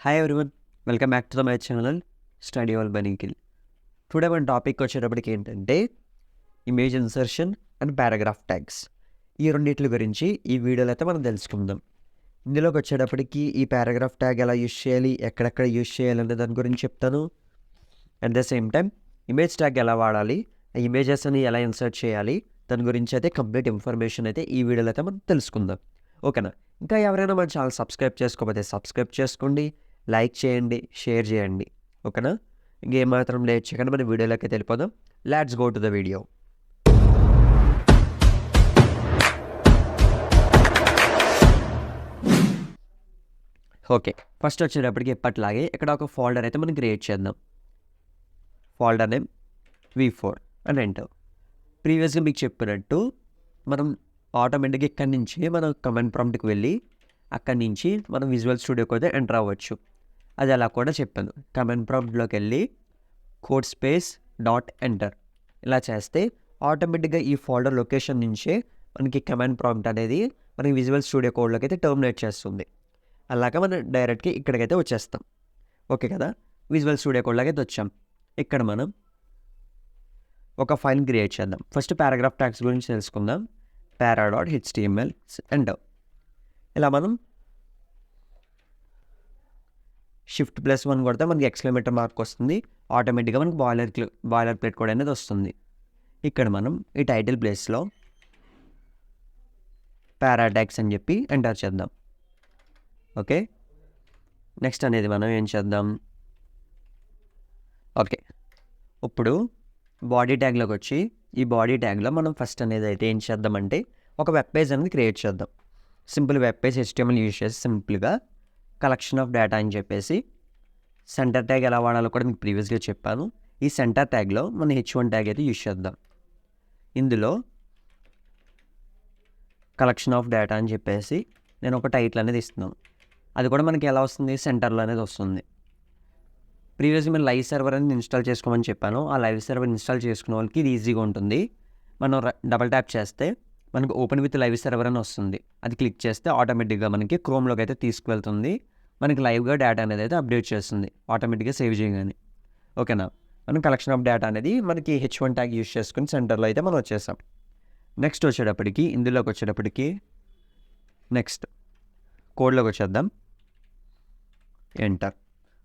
Hi everyone, welcome back to my channel study all by Nikhil. Today మన topic వచ్చేటప్పటికి ఏంటంటే image insertion and paragraph tags. ఈ రెండింటి గురించి ఈ వీడియోలో అయితే మనం తెలుసుకుందాం. ఇందులోకి వచ్చేటప్పటికి ఈ పారాగ్రాఫ్ ట్యాగ్ ఎలా యూజ్ చేయాలి, ఎక్కడెక్కడ యూజ్ చేయాలి అనే దాని గురించి చెప్తాను. At the same time image tag ఎలా వాడాలి, ఆ ఇమేజెస్ని ఎలా ఇన్సర్ట్ చేయాలి, దాని గురించి అయితే కంప్లీట్ ఇన్ఫర్మేషన్ అయితే ఈ వీడియోలో అయితే మనం తెలుసుకుందాం. ఓకేనా? ఇంకా ఎవరైనా మన ఛానల్ సబ్స్క్రైబ్ చేసుకోకపోతే సబ్స్క్రైబ్ చేసుకోండి, లైక్ చేయండి, షేర్ చేయండి. ఓకేనా? ఇంకేమాత్రం లేట్ చేయకుండా మన వీడియోలోకి వెళ్ళిపోదాం. Let's go to the video. Okay, first వచ్చేటప్పటికి ఎప్పటిలాగే ఇక్కడ ఒక ఫోల్డర్ అయితే మనం క్రియేట్ చేద్దాం. ఫోల్డర్ నేమ్ V4 అని ఎంటర్. ప్రీవియస్గా మీకు చెప్పినట్టు మనం ఆటోమేటిక్గా ఇక్కడి నుంచి మనం కమాండ్ ప్రాంప్ట్కి వెళ్ళి అక్కడి నుంచి మనం విజువల్ స్టూడియోకి అయితే ఎంటర్ అవ్వచ్చు. అది అలా కూడా చెప్పాను. కమాండ్ ప్రాంప్ట్లోకి వెళ్ళి కోడ్ స్పేస్ డాట్ ఎంటర్ ఇలా చేస్తే ఆటోమేటిక్గా ఈ ఫోల్డర్ లొకేషన్ నుంచే మనకి కమాండ్ ప్రాంప్ట్ అనేది మనకి విజువల్ స్టూడియో కోడ్లోకి అయితే టర్మినేట్ చేస్తుంది. అలాగా మనం డైరెక్ట్గా ఇక్కడికైతే వచ్చేస్తాం. ఓకే కదా? విజువల్ స్టూడియో కోడ్లోకి అయితే వచ్చాం. ఇక్కడ మనం ఒక ఫైల్ క్రియేట్ చేద్దాం. ఫస్ట్ పారాగ్రాఫ్ ట్యాగ్స్ గురించి తెలుసుకుందాం. para.html enter. ఇలా మనం Shift+1 కొడితే మనకి ఎక్స్క్లమేటర్ మార్క్ వస్తుంది. ఆటోమేటిక్గా మనకి బాయిలర్ ప్లేట్ కోడ్ అనేది వస్తుంది. ఇక్కడ మనం ఈ టైటిల్ ప్లేస్లో పారా ట్యాగ్స్ అని చెప్పి ఎంటర్ చేద్దాం. ఓకే, నెక్స్ట్ అనేది మనం ఏం చేద్దాం? ఓకే, ఇప్పుడు బాడీ ట్యాగ్లోకి వచ్చి ఈ బాడీ ట్యాగ్లో మనం ఫస్ట్ అనేది అయితే ఏం చేద్దామంటే ఒక వెబ్ పేజ్ అనేది క్రియేట్ చేద్దాం. Simple web page HTML use చేసి సింపుల్గా కలెక్షన్ ఆఫ్ డేటా అని చెప్పేసి సెంటర్ ట్యాగ్ ఎలా వాడాలో కూడా మీకు ప్రీవియస్గా చెప్పాను. ఈ సెంటర్ ట్యాగ్లో మనం H1 ట్యాగ్ అయితే యూజ్ చేద్దాం. ఇందులో కలెక్షన్ ఆఫ్ డేటా అని చెప్పేసి నేను ఒక టైటిల్ అనేది ఇస్తున్నాను. అది కూడా మనకి ఎలా వస్తుంది? సెంటర్లో అనేది వస్తుంది. ప్రీవియస్గా నేను లైవ్ సర్వర్ అనేది ఇన్స్టాల్ చేసుకోమని చెప్పాను. ఆ లైవ్ సర్వర్ ఇన్స్టాల్ చేసుకునే వాళ్ళకి ఇది ఈజీగా ఉంటుంది. మనం డబల్ ట్యాప్ చేస్తే మనకు ఓపెన్ విత్ లైవ్ సర్వర్ అని వస్తుంది. అది క్లిక్ చేస్తే ఆటోమేటిక్గా మనకి క్రోమ్లోకి అయితే తీసుకువెళ్తుంది. మనకి లైవ్గా డేటా అనేది అయితే అప్డేట్ చేస్తుంది ఆటోమేటిక్గా సేవ్ చేయగానే. ఓకేనా? మనం కలెక్షన్ ఆఫ్ డేటా అనేది మనకి H1 ట్యాగ్ యూజ్ చేసుకుని సెంటర్లో అయితే మనం వచ్చేసాం. నెక్స్ట్ వచ్చేటప్పటికి ఇందులోకి వచ్చేటప్పటికి నెక్స్ట్ కోడ్లోకి వచ్చేద్దాం. ఎంటర్.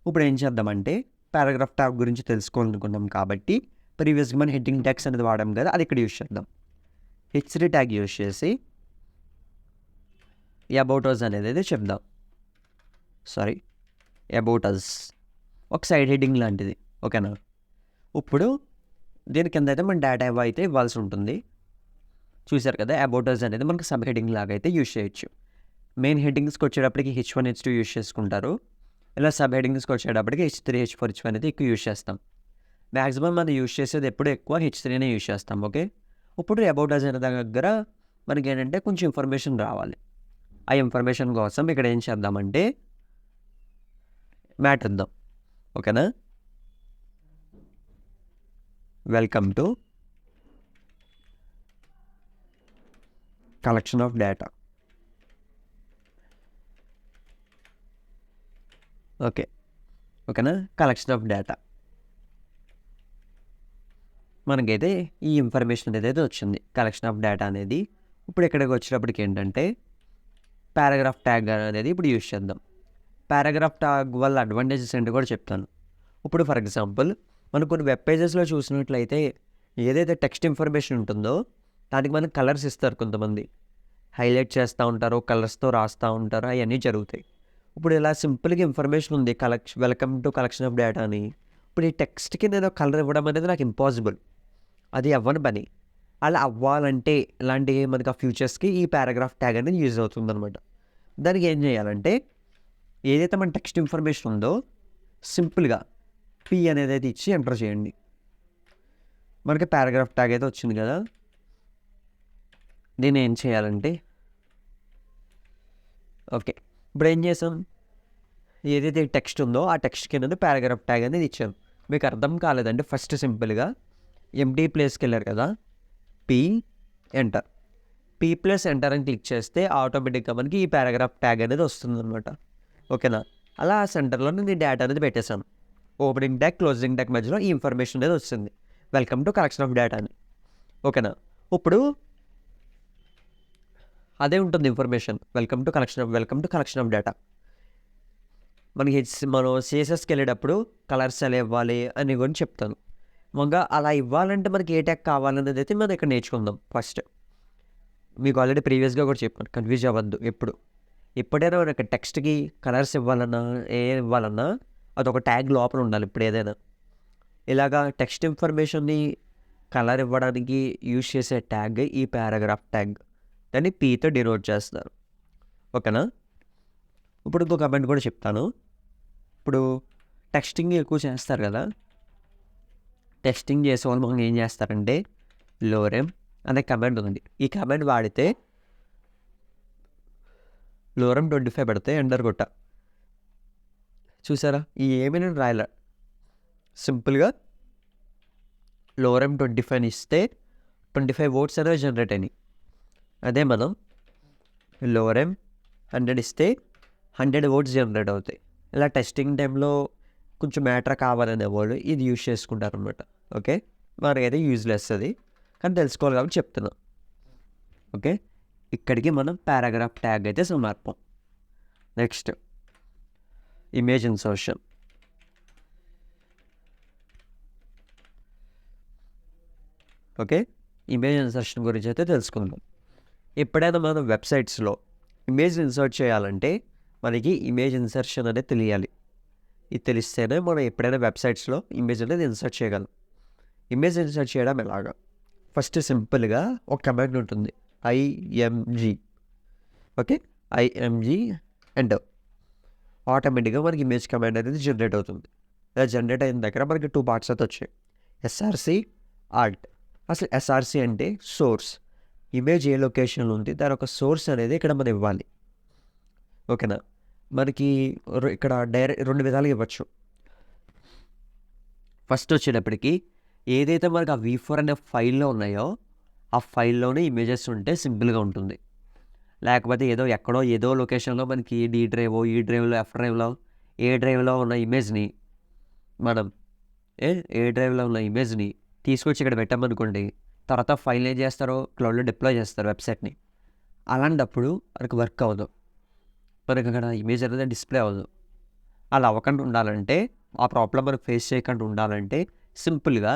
ఇప్పుడు ఏం చేద్దామంటే పారాగ్రాఫ్ ట్యాగ్ గురించి తెలుసుకోవాలనుకున్నాం కాబట్టి ప్రీవియస్గా మనం హెడ్డింగ్ ట్యాగ్స్ అనేది వాడాం కదా, అది ఇక్కడ యూజ్ చేద్దాం. H3 ట్యాగ్ యూజ్ చేసి అబౌట్ అస్ అనేది అయితే చెప్దాం. అబౌట్ అస్ ఒక సైడ్ హెడ్డింగ్ లాంటిది. ఓకేనా? ఇప్పుడు దీని కింద అయితే మన డేటా అయితే ఇవ్వాల్సి ఉంటుంది. చూసారు కదా, అబౌట్ అస్ అనేది మనకు సబ్ హెడ్డింగ్ లాగా అయితే యూజ్ చేయొచ్చు. మెయిన్ హెడ్డింగ్స్కి వచ్చేటప్పటికి H1 H2 యూజ్ చేసుకుంటారు. ఇలా సబ్ హెడ్డింగ్స్కి వచ్చేటప్పటికి H3 H4 H5 అనేది ఎక్కువ యూజ్ చేస్తాం. మ్యాక్సిమం మనం యూజ్ చేసేది ఎప్పుడు ఎక్కువ H3నే యూజ్ చేస్తాం. ఓకే, ఇప్పుడు అబౌట్ అస్ అనే దగ్గర మనకి ఏంటంటే కొంచెం ఇన్ఫర్మేషన్ రావాలి. ఆ ఇన్ఫర్మేషన్ కోసం ఇక్కడ ఏం చేద్దామంటే మ్యాట్ ఇద్దాం. ఓకేనా? Welcome to collection of data. ఓకేనా? కలెక్షన్ ఆఫ్ డేటా మనకైతే ఈ ఇన్ఫర్మేషన్ అనేది వచ్చింది, కలెక్షన్ ఆఫ్ డేటా అనేది. ఇప్పుడు ఇక్కడికి వచ్చేటప్పటికి ఏంటంటే పారాగ్రాఫ్ ట్యాగ్ అనేది ఇప్పుడు యూజ్ చేద్దాం. పారాగ్రాఫ్ ట్యాగ్ వల్ల అడ్వాంటేజెస్ ఏంటో కూడా చెప్తాను. ఇప్పుడు ఫర్ ఎగ్జాంపుల్ మనం కొన్ని వెబ్ పేజెస్లో చూసినట్లయితే ఏదైతే టెక్స్ట్ ఇన్ఫర్మేషన్ ఉంటుందో దానికి మనకు కలర్స్ ఇస్తారు. కొంతమంది హైలైట్ చేస్తూ ఉంటారు, కలర్స్తో రాస్తూ ఉంటారు, అవన్నీ జరుగుతాయి. ఇప్పుడు ఇలా సింపుల్గా ఇన్ఫర్మేషన్ ఉంది, welcome to collection of data అని. ఇప్పుడు ఈ టెక్స్ట్కి నేను కలర్ ఇవ్వడం అనేది నాకు ఇంపాసిబుల్, అది అవ్వని పని. అలా అవ్వాలంటే ఇలాంటి మనకి ఆ ఫ్యూచర్స్కి ఈ పారాగ్రాఫ్ ట్యాగ్ అనేది యూజ్ అవుతుంది అనమాట. దానికి ఏం చేయాలంటే ఏదైతే మన టెక్స్ట్ ఇన్ఫర్మేషన్ ఉందో సింపుల్గా P అనేది అయితే ఇచ్చి ఎంటర్ చేయండి. మనకి పారాగ్రాఫ్ ట్యాగ్ అయితే వచ్చింది కదా. దీన్ని ఏం చేయాలంటే ఓకే, ఇప్పుడు ఏం చేసాం? ఏదైతే టెక్స్ట్ ఉందో ఆ టెక్స్ట్కి అనేది పారాగ్రాఫ్ ట్యాగ్ అనేది ఇచ్చాం. మీకు అర్థం కాలేదంటే ఫస్ట్ సింపుల్గా ఎంటీ ప్లేస్కి వెళ్ళారు కదా, P ఎంటర్. P+Enter అని క్లిక్ చేస్తే ఆటోమేటిక్గా మనకి ఈ పారాగ్రాఫ్ ట్యాగ్ అనేది వస్తుంది అనమాట. ఓకేనా? అలా సెంటర్లో నేను డేటా అనేది పెట్టేశాను. ఓపెనింగ్ ట్యాగ్ క్లోజింగ్ ట్యాగ్ మధ్యలో ఈ ఇన్ఫర్మేషన్ అనేది వస్తుంది. Welcome to collection of data అని. ఓకేనా. ఇప్పుడు అదే ఉంటుంది information. Welcome to collection of data. మనకి మనం సిఎస్ఎస్కి వెళ్ళేటప్పుడు కలర్స్ ఎలా ఇవ్వాలి అని కూడా చెప్తాను. మొంగా అలా ఇవ్వాలంటే మనకి ఏ ట్యాగ్ కావాలనేది అయితే మనం ఇక్కడ నేర్చుకుందాం. ఫస్ట్ మీకు ఆల్రెడీ ప్రీవియస్గా కూడా చెప్పాను, కన్ఫ్యూజ్ అవ్వద్దు. ఎప్పుడైనా మనకి టెక్స్ట్కి కలర్స్ ఇవ్వాలన్నా ఇవ్వాలన్నా అదొక ట్యాగ్ లోపల ఉండాలి. ఇప్పుడు ఏదైనా ఇలాగా టెక్స్ట్ ఇన్ఫర్మేషన్ని కలర్ ఇవ్వడానికి యూజ్ చేసే ట్యాగ్ ఈ పారాగ్రాఫ్ ట్యాగ్. దాన్ని పీతో డినోట్ చేస్తారు. ఓకేనా. ఇప్పుడు ఇంకో కమెంట్ కూడా చెప్తాను. ఇప్పుడు టెక్స్టింగ్ ఎక్కువ చేస్తారు కదా, టెక్స్టింగ్ చేసే వాళ్ళు మనం ఏం చేస్తారంటే లోరెమ్ అనే కమాండ్ ఉంది. ఈ కమాండ్ వాడితే లోరెమ్ 25 పెడితే ఎంటర్ కొట్ట చూసారా, ఈ ఏమీ నేను రాయలే, సింపుల్గా లోరెమ్ 25 ఇస్తే 25 వర్డ్స్ అనేవి జనరేట్ అయినాయి. అదే మనం లోరెమ్ 100 ఇస్తే 100 వర్డ్స్ జనరేట్ అవుతాయి. ఇలా టెస్టింగ్ టైంలో కొంచెం మ్యాటర్ కావాలనే వాళ్ళు ఇది యూజ్ చేసుకుంటారు అనమాట. ఓకే, మనకైతే యూజ్లెస్ అది, కానీ తెలుసుకోవాలి కాబట్టి చెప్తున్నాం. ఓకే, ఇక్కడికి మనం పారాగ్రాఫ్ ట్యాగ్ అయితే సమర్పం. Next image insertion. Okay, image insertion గురించి అయితే తెలుసుకుందాం. ఎప్పుడైనా మనం వెబ్సైట్స్లో ఇమేజ్ ఇన్సర్ట్ చేయాలంటే మనకి ఇమేజ్ ఇన్సర్షన్ అనేది తెలియాలి. ఇది తెలిస్తేనే మనం ఎప్పుడైనా వెబ్సైట్స్లో ఇమేజ్ అనేది ఇన్సర్ట్ చేయగలం. ఇమేజ్ ఇన్సర్ట్ చేయడం ఎలాగా, ఫస్ట్ సింపుల్గా ఒక కమాండ్ ఉంటుంది, IMG. Okay, IMG enter. ఆటోమేటిక్గా మనకి ఇమేజ్ కమాండ్ అనేది జనరేట్ అవుతుంది. ఇలా జనరేట్ అయిన దగ్గర మనకి 2 పార్ట్స్ అయితే వచ్చాయి, SRC, ఆల్ట్. అసలు SRC అంటే సోర్స్, ఇమేజ్ ఏ లొకేషన్లో ఉంది దాని ఒక సోర్స్ అనేది ఇక్కడ మనం ఇవ్వాలి. ఓకేనా. మనకి ఇక్కడ డైరెక్ట్ 2 విధాలుగా ఇవ్వచ్చు. ఫస్ట్ వచ్చేటప్పటికి ఏదైతే మనకి ఆ V4 అనే ఫైల్లో ఉన్నాయో ఆ ఫైల్లోనే ఇమేజెస్ ఉంటే సింపుల్గా ఉంటుంది. లేకపోతే ఎక్కడో ఏదో లొకేషన్లో మనకి D డ్రైవ్, E డ్రైవ్లో, F డ్రైవ్లో, ఏ డ్రైవ్లో ఉన్న ఇమేజ్ని మనం ఏ డ్రైవ్లో ఉన్న ఇమేజ్ని తీసుకొచ్చి ఇక్కడ పెట్టామనుకోండి, తర్వాత ఫైల్ ఏం చేస్తారో క్లౌడ్లో డిప్లాయ్ చేస్తారు వెబ్సైట్ని. అలాంటప్పుడు మనకు వర్క్ అవ్వదు, మనకి అక్కడ ఇమేజ్ అనేది డిస్ప్లే అవ్వదు. అలా అవ్వకుండా ఉండాలంటే, ఆ ప్రాబ్లం మనం ఫేస్ చేయకుండా ఉండాలంటే సింపుల్గా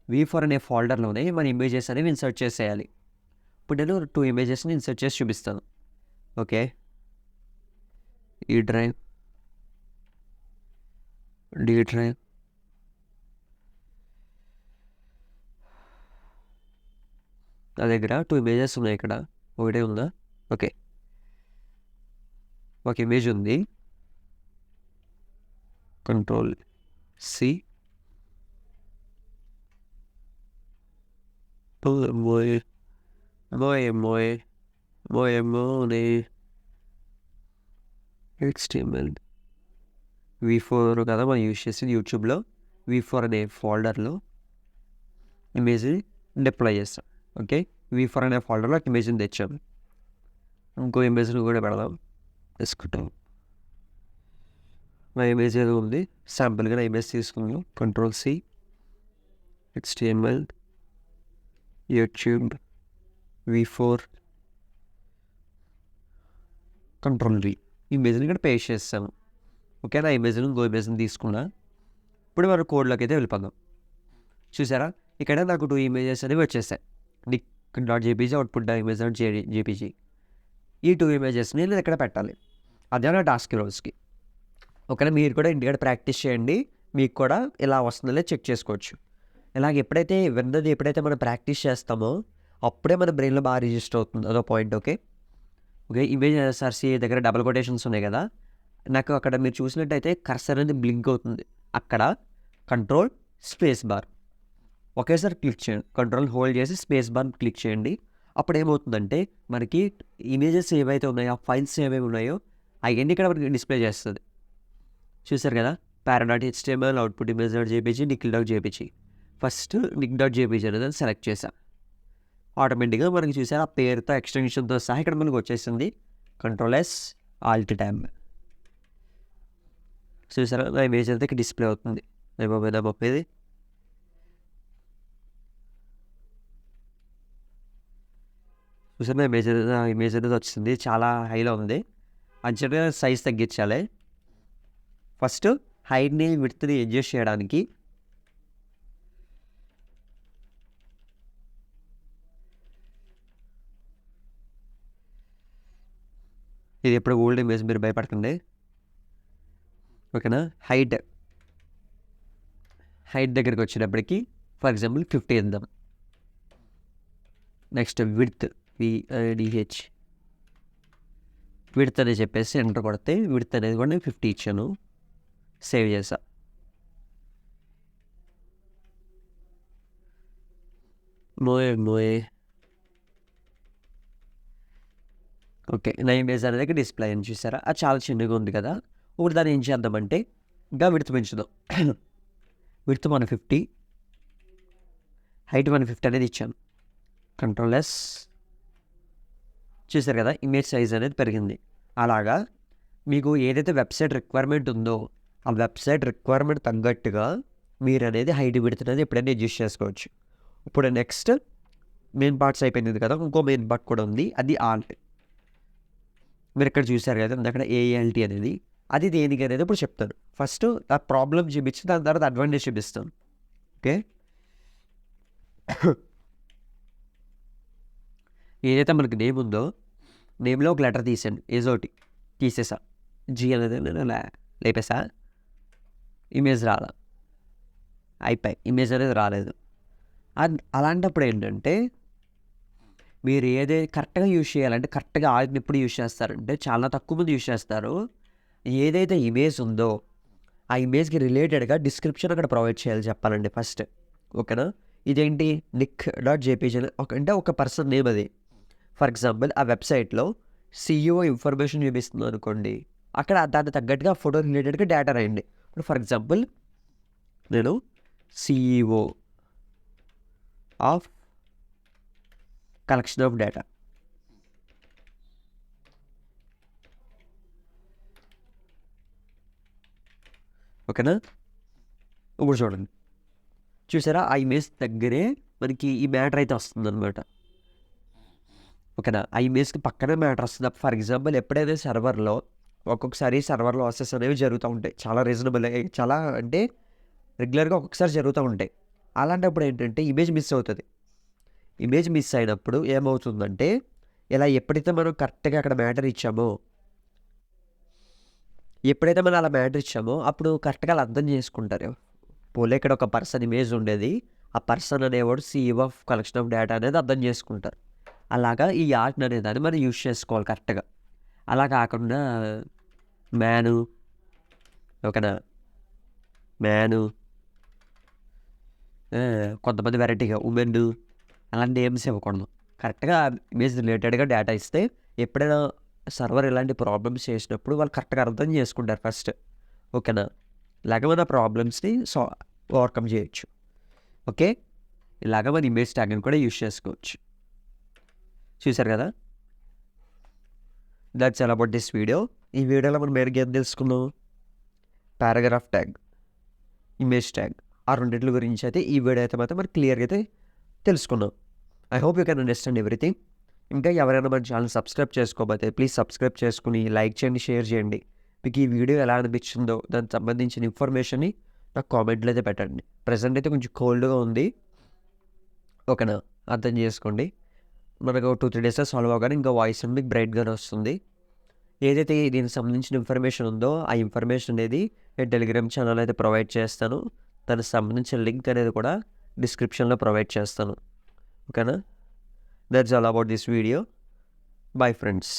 V4 అనే ఫోల్డర్లోనే మన ఇమేజెస్ అనేవి ఇన్సర్ట్ చేసేయాలి. ఇప్పుడు నేను 2 ఇమేజెస్ని ఇన్సర్ట్ చేసి చూపిస్తాను. ఓకే, ఈ డ్రైవ్, D డ్రైవ్, నా దగ్గర 2 ఇమేజెస్ ఉన్నాయి. ఇక్కడ ఒకటే ఉందా? ఓకే, ఒక ఇమేజ్ ఉంది, Ctrl+C, HTML V4 కదా మనం యూజ్ చేసింది యూట్యూబ్లో. V4 అనే ఫోల్డర్లో ఇమేజ్ని డిప్లాయ్ చేస్తాం. ఓకే, V4 అనే ఫోల్డర్లో ఇమేజ్ని తెచ్చాము. ఇంకో ఇమేజ్ని కూడా పెడదాం, తీసుకుంటాం. నా ఇమేజ్ ఏదో ఉంది, శాంపుల్గా నా ఇమేజ్ తీసుకున్నాం. Ctrl+C, HTML, YouTube, V4, Ctrl+V, ఇమేజ్ని ఇక్కడ పేస్ట్ చేస్తాము. ఓకే, నా ఇమేజ్ని ఇంకో ఇమేజ్ని తీసుకున్నా. ఇప్పుడు మన కోడ్లోకి అయితే వెళ్ళిపోదాం. చూసారా, ఇక్కడ నాకు 2 ఇమేజెస్ అనేవి వచ్చేసాయి, nick.jpg, output.image.jpg. ఈ 2 ఇమేజెస్ని నేను ఇక్కడ పెట్టాలి. అదే నా టాస్క్ రోజుకి. ఓకేనా, మీరు కూడా ఇంటికాడ ప్రాక్టీస్ చేయండి, మీకు కూడా ఇలా వస్తుందో చెక్ చేసుకోవచ్చు. ఇలాగ ఎప్పుడైతే మనం ప్రాక్టీస్ చేస్తామో అప్పుడే మన బ్రెయిన్లో బాగా రిజిస్టర్ అవుతుంది, అదో పాయింట్. ఓకే, ఇమేజ్ SRC దగ్గర డబుల్ కొటేషన్స్ ఉన్నాయి కదా, నాకు అక్కడ మీరు చూసినట్టయితే కర్సర్ అనేది బ్లింక్ అవుతుంది. అక్కడ Ctrl+బార్ ఒకేసారి క్లిక్ చేయండి, కంట్రోల్ హోల్డ్ చేసి స్పేస్ బార్ క్లిక్ చేయండి. అప్పుడు ఏమవుతుందంటే మనకి ఇమేజెస్ ఏవైతే ఉన్నాయో, ఆ ఫైల్స్ ఏమేమి ఉన్నాయో అవన్నీ ఇక్కడ మనకి డిస్ప్లే చేస్తుంది. చూసారు కదా, para.html, output image.jpg, nick.jpg. First nick.jpg అనేది సెలెక్ట్ చేసా. ఆటోమేటిక్గా మనకి చూసారు ఆ పేరుతో ఎక్స్టెన్షన్తో సహా ఇక్కడ మనకు వచ్చేసింది. Ctrl+S, Alt+Tab. చూసారా నా ఇమేజ్ అయితే ఇక్కడ డిస్ప్లే అవుతుంది. నా ఇది చూసారా నా ఇమేజ్ అనేది వచ్చింది. చాలా హైలో ఉంది. అంచెగా సైజ్ తగ్గించాలి. ఫస్ట్ హైట్ని విడ్త్ని అడ్జస్ట్ చేయడానికి ఇది ఎప్పుడు ఓల్డ్ ఇమేజ్, మీరు భయపడకండి. ఓకేనా. హైట్ దగ్గరికి వచ్చేటప్పటికి ఫర్ ఎగ్జాంపుల్ 50 ఇద్దాం. నెక్స్ట్ విడ్త్ VIDH విడ్త్ అనేది చెప్పేసి ఎంటర్ కొడితే విడ్త్ అనేది కూడా నేను 50 ఇచ్చాను. సేవ్ చేసా. మోయే ఓకే. నా ఇమేజ్ అనేది డిస్ప్లే అని చూసారా, అది చాలా చిన్నగా ఉంది కదా. ఇప్పుడు దాన్ని ఏం చేద్దామంటే ఇంకా విడ్త్ పెంచుదాం. విడ్త్ 150, హైట్ 150 అనేది ఇచ్చాను. Control S. చూసారు కదా ఇమేజ్ సైజ్ అనేది పెరిగింది. అలాగా మీకు ఏదైతే వెబ్సైట్ రిక్వైర్మెంట్ ఉందో ఆ వెబ్సైట్ రిక్వైర్మెంట్ తగ్గట్టుగా మీరు అనేది హైట్ విడ్త్ అనేది ఎప్పుడైనా అడ్జస్ట్ చేసుకోవచ్చు. ఇప్పుడు నెక్స్ట్ మెయిన్ పార్ట్స్ అయిపోయింది కదా, ఇంకో మెయిన్ పార్ట్ కూడా ఉంది, అది ఆల్ట్. మీరు ఇక్కడ చూసారు కదా అక్కడ ALT అనేది, అది దేనికి అనేది ఇప్పుడు చెప్తాను. ఫస్ట్ ఆ ప్రాబ్లం చూపించి దాని తర్వాత అడ్వాంటేజ్ చూపిస్తాను. ఓకే. ఏదైతే మనకి నేమ్ ఉందో నేమ్లో ఒక లెటర్ తీసాను, ఏజోటి తీసేసా. G అనేది నేను లేపేసా. ఇమేజ్ రాలా, అయిపోయి ఇమేజ్ అనేది రాలేదు. అలాంటప్పుడు ఏంటంటే మీరు ఏదైతే కరెక్ట్గా యూజ్ చేయాలంటే కరెక్ట్గా ఆయిల్ని ఎప్పుడు యూజ్ చేస్తారంటే చాలా తక్కువ మంది యూజ్ చేస్తారు. ఏదైతే ఇమేజ్ ఉందో ఆ ఇమేజ్కి రిలేటెడ్గా డిస్క్రిప్షన్ అక్కడ ప్రొవైడ్ చేయాలి చెప్పాలండి ఫస్ట్. ఓకేనా. ఇదేంటి nick.jpg అంటే ఒక పర్సన్ నేమ్ అది. ఫర్ ఎగ్జాంపుల్ ఆ వెబ్సైట్లో CEO ఇన్ఫర్మేషన్ చూపిస్తుంది అనుకోండి, అక్కడ దానికి తగ్గట్టుగా ఫోటో రిలేటెడ్గా డేటా రాయండి. ఇప్పుడు ఫర్ ఎగ్జాంపుల్ నేను CEO of collection of data, ఓకేనా. ఇప్పుడు చూడండి, చూసారా ఆ ఇమేజ్ దగ్గరే మనకి ఈ మ్యాటర్ అయితే వస్తుంది అనమాట. ఓకేనా. ఆ ఇమేజ్కి పక్కనే మ్యాటర్ వస్తుంది. ఫర్ ఎగ్జాంపుల్ ఎప్పుడైతే సర్వర్లో ఒక్కొక్కసారి సర్వర్ లాసెస్ అనేవి జరుగుతూ ఉంటాయి, చాలా రీజనబుల్, చాలా అంటే రెగ్యులర్గా ఒక్కొక్కసారి జరుగుతూ ఉంటాయి. అలాంటప్పుడు ఏంటంటే ఇమేజ్ మిస్ అవుతుంది. ఇమేజ్ మిస్ అయినప్పుడు ఏమవుతుందంటే ఇలా ఎప్పుడైతే మనం కరెక్ట్గా అక్కడ మ్యాటర్ ఇచ్చామో అలా మ్యాటర్ ఇచ్చామో అప్పుడు కరెక్ట్గా అలా అర్థం చేసుకుంటారు. పోలే ఇక్కడ ఒక పర్సన్ ఇమేజ్ ఉండేది, ఆ పర్సన్ అనేవాడు CEO of collection of data అనేది అర్థం చేసుకుంటారు. అలాగా ఈ ఆర్ట్ అనే దాన్ని మనం యూజ్ చేసుకోవాలి కరెక్ట్గా. అలా కాకుండా మ్యాను, ఓకేనా, కొంతమంది వెరైటీగా ఉమెన్ అలాంటి నేమ్స్ ఇవ్వకూడదు. కరెక్ట్గా ఇమేజ్ రిలేటెడ్గా డేటా ఇస్తే ఎప్పుడైనా సర్వర్ ఇలాంటి ప్రాబ్లమ్స్ చేసినప్పుడు వాళ్ళు కరెక్ట్గా అర్థం చేసుకుంటారు ఫస్ట్. ఓకేనా. ఇలాగ మన ప్రాబ్లమ్స్ని ఓవర్కమ్ చేయొచ్చు. ఓకే. ఇలాగ మన ఇమేజ్ ట్యాగ్ని కూడా యూజ్ చేసుకోవచ్చు. చూసారు కదా. That's all about this video. ఈ వీడియోలో మనం మెయిన్గా ఏం తెలుసుకున్నాం, పారాగ్రాఫ్ ట్యాగ్, ఇమేజ్ ట్యాగ్, ఆ రెండింటి గురించి అయితే ఈ వీడియో అయితే మాత్రం మరి క్లియర్గా అయితే తెలుసుకున్నాం. I hope you can understand everything. ఇంకా ఎవరైనా మన ఛానల్ సబ్స్క్రైబ్ చేసుకోకపోతే ప్లీజ్ సబ్స్క్రైబ్ చేసుకుని లైక్ చేయండి, షేర్ చేయండి. మీకు ఈ వీడియో ఎలా అనిపించిందో దానికి సంబంధించిన ఇన్ఫర్మేషన్ని నాకు కామెంట్లో అయితే పెట్టండి. ప్రజెంట్ అయితే కొంచెం కోల్డ్గా ఉంది, ఓకేనా, అర్థం చేసుకోండి. మనకు 2-3 డేస్లో సాల్వ్ అవ్వగానే ఇంకా వాయిస్ మీకు బ్రైట్గానే వస్తుంది. ఏదైతే దీనికి సంబంధించిన ఇన్ఫర్మేషన్ ఉందో ఆ ఇన్ఫర్మేషన్ అనేది నేను టెలిగ్రామ్ ఛానల్ అయితే ప్రొవైడ్ చేస్తాను. దానికి సంబంధించిన లింక్ అనేది కూడా డిస్క్రిప్షన్లో ప్రొవైడ్ చేస్తాను. ఓకేనా. That's all about this video. Bye friends.